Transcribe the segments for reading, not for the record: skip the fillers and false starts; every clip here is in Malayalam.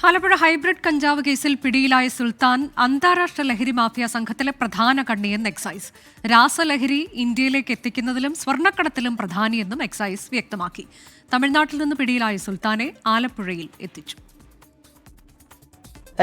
ആലപ്പുഴ ഹൈബ്രിഡ് കഞ്ചാവ് കേസിൽ പിടിയിലായ സുൽത്താൻ അന്താരാഷ്ട്ര ലഹരി മാഫിയ സംഘത്തിലെ പ്രധാന കണ്ണിയെന്ന് എക്സൈസ്. രാസലഹരി ഇന്ത്യയിലേക്ക് എത്തിക്കുന്നതിലും സ്വർണ്ണക്കടത്തിലും പ്രധാനിയെന്നും എക്സൈസ് വ്യക്തമാക്കി. തമിഴ്നാട്ടിൽ നിന്ന് പിടിയിലായ സുൽത്താനെ ആലപ്പുഴയിൽ എത്തിച്ചു.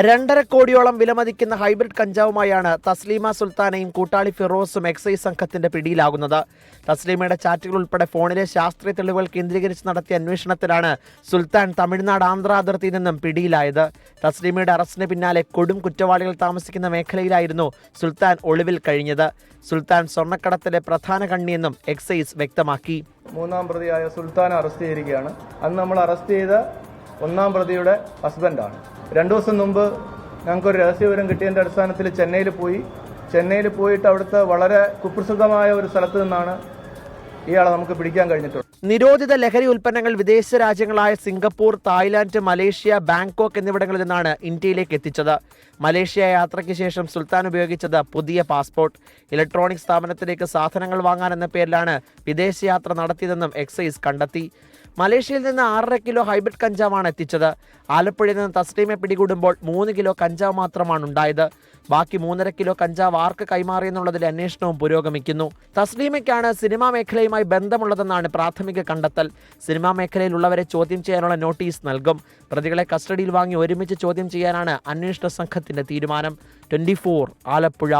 2.5 കോടിയോളം വിലമതിക്കുന്ന ഹൈബ്രിഡ് കഞ്ചാവുമായാണ് തസ്ലീമ സുൽത്താനയും കൂട്ടാളി ഫിറോസും എക്സൈസ് സംഘത്തിന്റെ പിടിയിലാകുന്നത്. തസ്ലീമയുടെ ചാറ്റുകൾ ഉൾപ്പെടെ ഫോണിലെ ശാസ്ത്രീയ തെളിവുകൾ കേന്ദ്രീകരിച്ച് നടത്തിയ അന്വേഷണത്തിലാണ് സുൽത്താൻ തമിഴ്നാട് ആന്ധ്ര അതിർത്തിയിൽ നിന്നും പിടിയിലായത്. തസ്ലീമയുടെ അറസ്റ്റിന് പിന്നാലെ കൊടും കുറ്റവാളികൾ താമസിക്കുന്ന മേഖലയിലായിരുന്നു സുൽത്താൻ ഒളിവിൽ കഴിഞ്ഞത്. സുൽത്താൻ സ്വർണ്ണക്കടത്തിലെ പ്രധാന കണ്ണിയെന്നും എക്സൈസ് വ്യക്തമാക്കി. 3-ാം പ്രതിയായ സുൽത്താൻ അറസ്റ്റ് ചെയ്തിരിക്കുകയാണ്. അന്ന് നമ്മൾ അറസ്റ്റ് ചെയ്ത 1-ാം പ്രതിയുടെ ഹസ്ബൻഡാണ്. 2 ദിവസം മുമ്പ് ഞങ്ങൾക്കൊരു രഹസ്യവിവരം കിട്ടിയതിൻ്റെ അടിസ്ഥാനത്തിൽ ചെന്നൈയിൽ പോയിട്ട് അവിടുത്തെ വളരെ കുപ്രസിദ്ധമായ ഒരു സ്ഥലത്ത് നിന്നാണ് ഇയാളെ നമുക്ക് പിടിക്കാൻ കഴിഞ്ഞിട്ടുള്ളത്. നിരോധിത ലഹരി ഉൽപ്പന്നങ്ങൾ വിദേശ രാജ്യങ്ങളായ സിംഗപ്പൂർ, തായ്ലാന്റ്, മലേഷ്യ, ബാങ്കോക്ക് എന്നിവിടങ്ങളിൽ നിന്നാണ് ഇന്ത്യയിലേക്ക് എത്തിച്ചത്. മലേഷ്യ യാത്രയ്ക്ക് ശേഷം സുൽത്താൻ ഉപയോഗിച്ചത് പുതിയ പാസ്പോർട്ട്. ഇലക്ട്രോണിക് സ്ഥാപനത്തിലേക്ക് സാധനങ്ങൾ വാങ്ങാനെന്ന പേരിലാണ് വിദേശയാത്ര നടത്തിയതെന്നും എക്സൈസ് കണ്ടെത്തി. മലേഷ്യയിൽ നിന്ന് 6.5 കിലോ ഹൈബ്രിഡ് കഞ്ചാവാണ് എത്തിച്ചത്. ആലപ്പുഴയിൽ നിന്ന് തസ്ലീമയെ പിടികൂടുമ്പോൾ 3 കിലോ കഞ്ചാവ് മാത്രമാണ് ഉണ്ടായത്. ബാക്കി 3.5 കിലോ കഞ്ചാവ് ആർക്ക് കൈമാറിയെന്നുള്ളതിൽ അന്വേഷണവും പുരോഗമിക്കുന്നു. തസ്ലീമയ്ക്കാണ് സിനിമാ മേഖലയുമായി ബന്ധമുള്ളതെന്നാണ് പ്രാഥമിക കണ്ടെത്തൽ. സിനിമാ മേഖലയിലുള്ളവരെ ചോദ്യം ചെയ്യാനുള്ള നോട്ടീസ് നൽകും. പ്രതികളെ കസ്റ്റഡിയിൽ വാങ്ങി ഒരുമിച്ച് ചോദ്യം ചെയ്യാനാണ് അന്വേഷണ സംഘത്തിന്റെ തീരുമാനം. 24 ആലപ്പുഴ.